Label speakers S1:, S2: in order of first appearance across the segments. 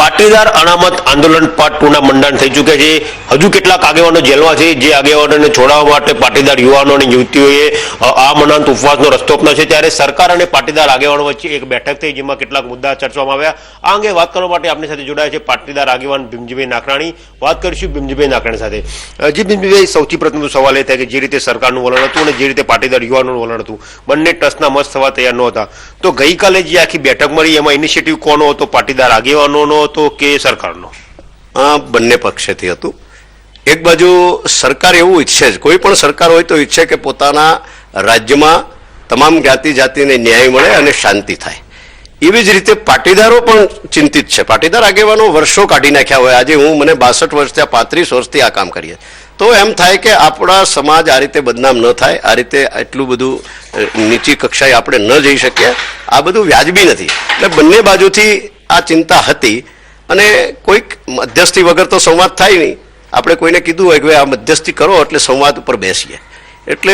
S1: પાટીદાર અનામત આંદોલન પાર્ટ 2 ના મંડાણ થઈ ચૂક્યા છે। હજુ કેટલાક આગેવાનો જેલમાં છે, જે આગેવાનોને છોડાવવા માટે પાટીદાર યુવાનો અને યુવતીઓએ આ મંડાણ ઉપવાસનો રસ્તો અપનાવ્યો છે। ત્યારે સરકાર અને પાટીદાર આગેવાનો વચ્ચે એક બેઠક થઈ, જેમાં કેટલાક મુદ્દા ચર્ચવામાં આવ્યા। આ અંગે વાત કરવા માટે આપણી સાથે જોડાયા છે પાટીદાર આગેવાન ભીમજીભાઈ નાકરાણી। વાત કરીશું ભીમજીભાઈ નાકરાણી સાથે। જી ભીમજીભાઈ, સૌથી પ્રથમ સવાલ એ થાય કે જે રીતે સરકારનું વલણ હતું અને જે રીતે પાટીદાર યુવાનોનું વલણ હતું, બંને ટસના મસ થવા તૈયાર નહોતા, તો ગઈકાલે જે આખી બેઠક મળી એમાં ઇનિશિયેટિવ કોનો હતો? પાટીદાર આગેવાનોનો હતો કે સરકારનો?
S2: બંને પક્ષેથી હતું। એક બાજુ સરકાર એવું ઈચ્છે છે, કોઈ પણ સરકાર હોય તો ઈચ્છે કે પોતાના રાજ્યમાં તમામ જ્ઞાતિ જાતિને ન્યાય મળે અને શાંતિ થાય। એવી જ રીતે પાટીદારો પણ ચિંતિત છે। પાટીદાર આગેવાનો વર્ષો કાઢી નાખ્યા હોય, આજે મને 62 વર્ષ થયા, 35 વર્ષથી આ કામ કરીએ, તો એમ થાય કે આપણા સમાજ આ રીતે બદનામ ન થાય, આ રીતે એટલું બધું નીચી કક્ષાએ આપણે ન જઈ શકીએ, આ બધું વ્યાજબી નથી। એટલે બંને બાજુથી આ ચિંતા હતી અને કોઈક મધ્યસ્થી વગર તો સંવાદ થાય નહીં। આપણે કોઈને કીધું હોય કે આ મધ્યસ્થી કરો એટલે સંવાદ ઉપર બેસીએ, એટલે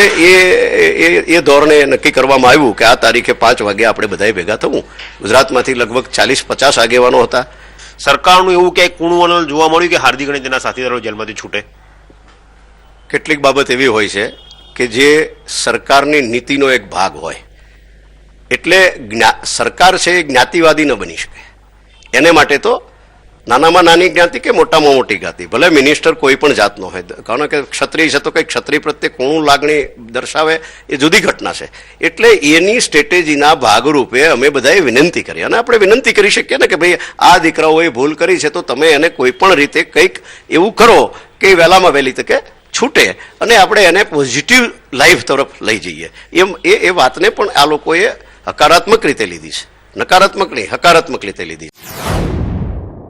S2: એ ધોરણે નક્કી કરવામાં આવ્યું કે આ તારીખે 5 વાગે આપણે બધાએ ભેગા થવું। ગુજરાતમાંથી લગભગ 40-50 આગેવાનો હતા।
S1: સરકારનું એવું ક્યાંય કૂણું વલણ જોવા મળ્યું કે હાર્દિક અને તેના સાથીદારો જેલમાંથી છૂટે?
S2: કેટલીક બાબત એવી હોય છે કે જે સરકારની નીતિનો એક ભાગ હોય, એટલે સરકાર છે એ જ્ઞાતિવાદી ન બની શકે। એને માટે તો નાનામાં નાની જ્ઞાતિ કે મોટામાં મોટી જ્ઞાતિ, ભલે મિનિસ્ટર કોઈ પણ જાતનો હોય, કારણ કે ક્ષત્રિય છે તો કંઈ ક્ષત્રિય પ્રત્યે કોણું લાગણી દર્શાવે એ જુદી ઘટના છે। એટલે એની સ્ટ્રેટેજીના ભાગરૂપે અમે બધાએ વિનંતી કરી, અને આપણે વિનંતી કરી શકીએ ને કે ભાઈ આ દીકરાઓએ ભૂલ કરી છે તો તમે એને કોઈ પણ રીતે કંઈક એવું કરો કે વહેલામાં વહેલી તકે છૂટે અને આપણે એને પોઝિટિવ લાઈફ તરફ લઈ જઈએ। એમ એ વાતને પણ આ લોકોએ હકારાત્મક રીતે લીધી છે, નકારાત્મક નહીં, હકારાત્મક રીતે લીધી છે।